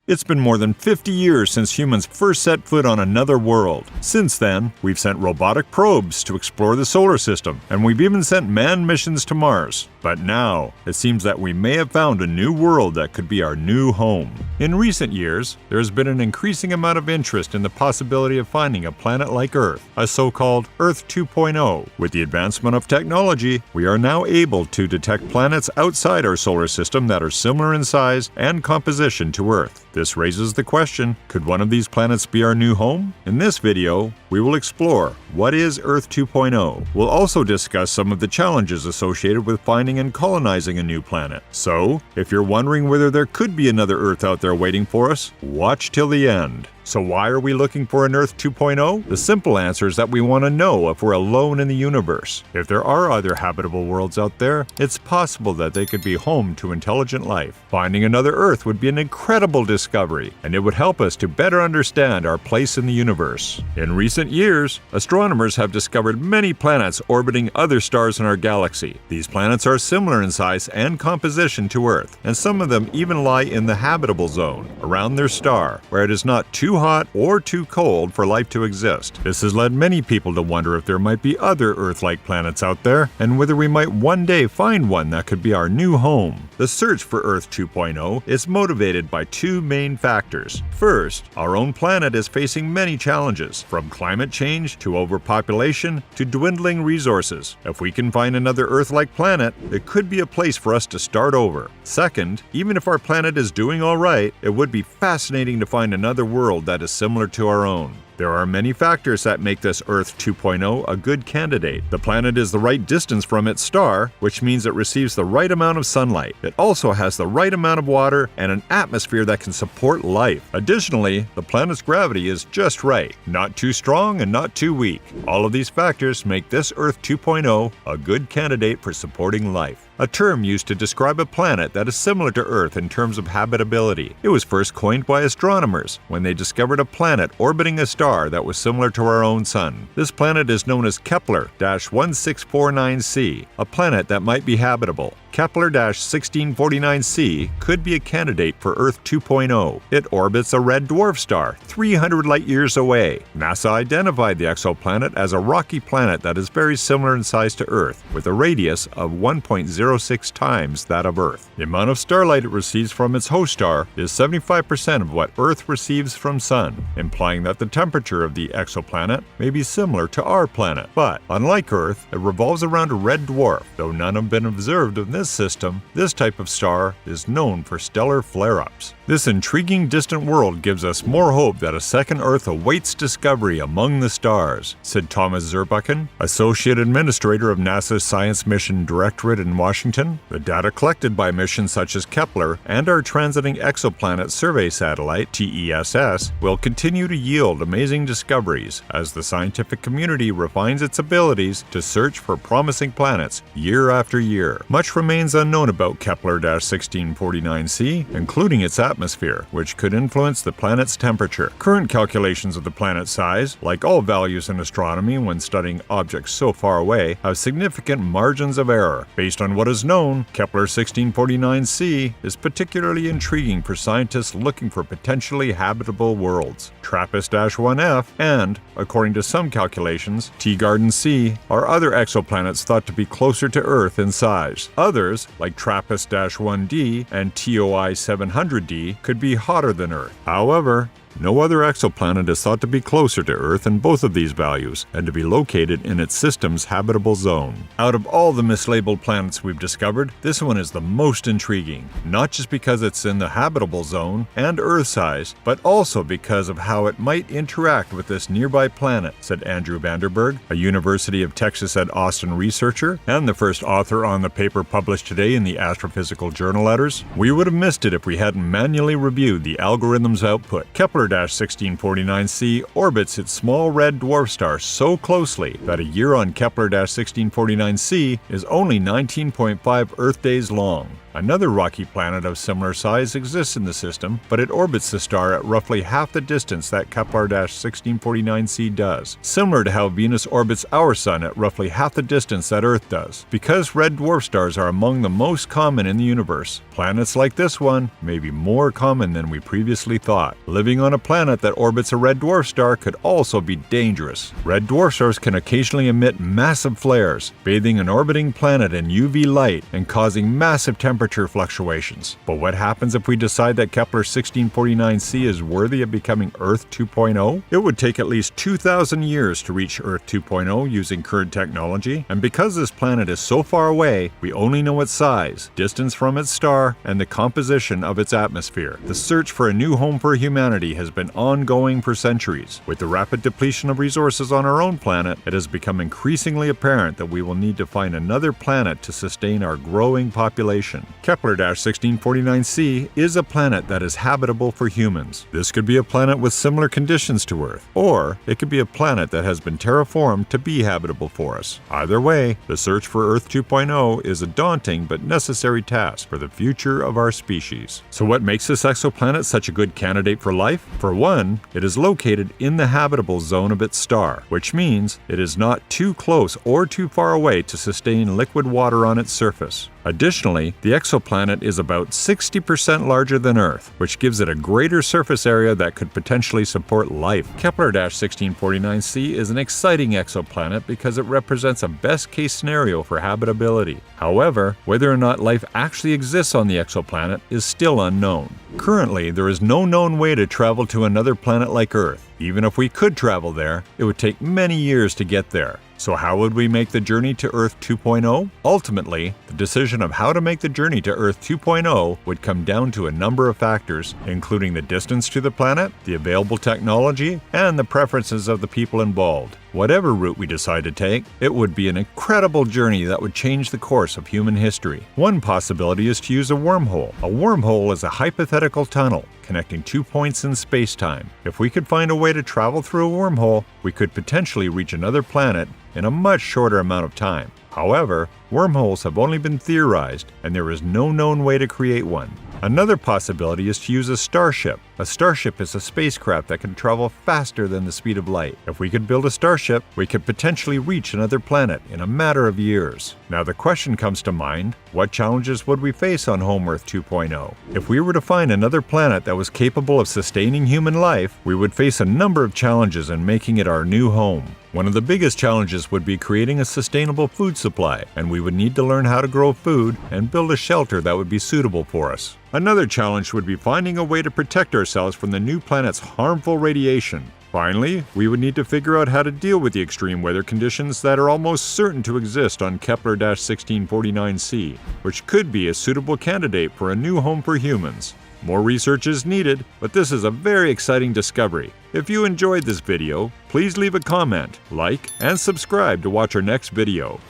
It's been more than 50 years since humans first set foot on another world. Since then, we've sent robotic probes to explore the solar system, and we've even sent manned missions to Mars. But now, it seems that we may have found a new world that could be our new home. In recent years, there has been an increasing amount of interest in the possibility of finding a planet like Earth, a so-called Earth 2.0. With the advancement of technology, we are now able to detect planets outside our solar system that are similar in size and composition to Earth. This raises the question, could one of these planets be our new home? In this video, we will explore what is Earth 2.0. We'll also discuss some of the challenges associated with finding and colonizing a new planet. So, if you're wondering whether there could be another Earth out there waiting for us, watch till the end. So why are we looking for an Earth 2.0? The simple answer is that we want to know if we're alone in the universe. If there are other habitable worlds out there, it's possible that they could be home to intelligent life. Finding another Earth would be an incredible discovery, and it would help us to better understand our place in the universe. In recent years, astronomers have discovered many planets orbiting other stars in our galaxy. These planets are similar in size and composition to Earth, and some of them even lie in the habitable zone, around their star, where it is not too hot or too cold for life to exist. This has led many people to wonder if there might be other Earth-like planets out there, and whether we might one day find one that could be our new home. The search for Earth 2.0 is motivated by two main factors. First, our own planet is facing many challenges, from climate change to overpopulation to dwindling resources. If we can find another Earth-like planet, it could be a place for us to start over. Second, even if our planet is doing all right, it would be fascinating to find another world that is similar to our own. There are many factors that make this Earth 2.0 a good candidate. The planet is the right distance from its star, which means it receives the right amount of sunlight. It also has the right amount of water and an atmosphere that can support life. Additionally, the planet's gravity is just right, not too strong and not too weak. All of these factors make this Earth 2.0 a good candidate for supporting life. A term used to describe a planet that is similar to Earth in terms of habitability. It was first coined by astronomers when they discovered a planet orbiting a star that was similar to our own sun. This planet is known as Kepler-1649c, a planet that might be habitable. Kepler-1649c could be a candidate for Earth 2.0. It orbits a red dwarf star 300 light-years away. NASA identified the exoplanet as a rocky planet that is very similar in size to Earth, with a radius of 1.06 times that of Earth. The amount of starlight it receives from its host star is 75% of what Earth receives from Sun, implying that the temperature of the exoplanet may be similar to our planet. But, unlike Earth, it revolves around a red dwarf. Though none have been observed in this system, this type of star is known for stellar flare-ups. This intriguing distant world gives us more hope that a second Earth awaits discovery among the stars, said Thomas Zurbuchen, Associate Administrator of NASA's Science Mission Directorate in Washington. The data collected by missions such as Kepler and our Transiting Exoplanet Survey Satellite, TESS, will continue to yield amazing discoveries as the scientific community refines its abilities to search for promising planets year after year. Much remains unknown about Kepler-1649c, including its atmosphere, which could influence the planet's temperature. Current calculations of the planet's size, like all values in astronomy when studying objects so far away, have significant margins of error. Based on what is known, Kepler-1649c is particularly intriguing for scientists looking for potentially habitable worlds. TRAPPIST-1F and, according to some calculations, Teegarden C are other exoplanets thought to be closer to Earth in size. Others, like TRAPPIST-1D and TOI 700d, could be hotter than Earth. However, no other exoplanet is thought to be closer to Earth in both of these values and to be located in its system's habitable zone. Out of all the mislabeled planets we've discovered, this one is the most intriguing, not just because it's in the habitable zone and Earth size, but also because of how it might interact with this nearby planet, said Andrew Vanderberg, a University of Texas at Austin researcher and the first author on the paper published today in the Astrophysical Journal Letters. We would have missed it if we hadn't manually reviewed the algorithm's output. Kepler-1649c orbits its small red dwarf star so closely that a year on Kepler-1649c is only 19.5 Earth days long. Another rocky planet of similar size exists in the system, but it orbits the star at roughly half the distance that Kepler-1649c does, similar to how Venus orbits our Sun at roughly half the distance that Earth does. Because red dwarf stars are among the most common in the universe, planets like this one may be more common than we previously thought. Living on a planet that orbits a red dwarf star could also be dangerous. Red dwarf stars can occasionally emit massive flares, bathing an orbiting planet in UV light and causing massive temperature fluctuations. But what happens if we decide that Kepler-1649c is worthy of becoming Earth 2.0? It would take at least 2,000 years to reach Earth 2.0 using current technology, and because this planet is so far away, we only know its size, distance from its star, and the composition of its atmosphere. The search for a new home for humanity has been ongoing for centuries. With the rapid depletion of resources on our own planet, it has become increasingly apparent that we will need to find another planet to sustain our growing population. Kepler-1649c is a planet that is habitable for humans. This could be a planet with similar conditions to Earth, or it could be a planet that has been terraformed to be habitable for us. Either way, the search for Earth 2.0 is a daunting but necessary task for the future of our species. So what makes this exoplanet such a good candidate for life? For one, it is located in the habitable zone of its star, which means it is not too close or too far away to sustain liquid water on its surface. Additionally, the exoplanet is about 60% larger than Earth, which gives it a greater surface area that could potentially support life. Kepler-1649c is an exciting exoplanet because it represents a best-case scenario for habitability. However, whether or not life actually exists on the exoplanet is still unknown. Currently, there is no known way to travel to another planet like Earth. Even if we could travel there, it would take many years to get there. So how would we make the journey to Earth 2.0? Ultimately, the decision of how to make the journey to Earth 2.0 would come down to a number of factors, including the distance to the planet, the available technology, and the preferences of the people involved. Whatever route we decide to take, it would be an incredible journey that would change the course of human history. One possibility is to use a wormhole. A wormhole is a hypothetical tunnel connecting 2 points in space-time. If we could find a way to travel through a wormhole, we could potentially reach another planet in a much shorter amount of time. However, wormholes have only been theorized, and there is no known way to create one. Another possibility is to use a starship. A starship is a spacecraft that can travel faster than the speed of light. If we could build a starship, we could potentially reach another planet in a matter of years. Now the question comes to mind, what challenges would we face on Home Earth 2.0? If we were to find another planet that was capable of sustaining human life, we would face a number of challenges in making it our new home. One of the biggest challenges would be creating a sustainable food supply, and we would need to learn how to grow food and build a shelter that would be suitable for us. Another challenge would be finding a way to protect ourselves from the new planet's harmful radiation. Finally, we would need to figure out how to deal with the extreme weather conditions that are almost certain to exist on Kepler-1649c, which could be a suitable candidate for a new home for humans. More research is needed, but this is a very exciting discovery. If you enjoyed this video, please leave a comment, like, and subscribe to watch our next video.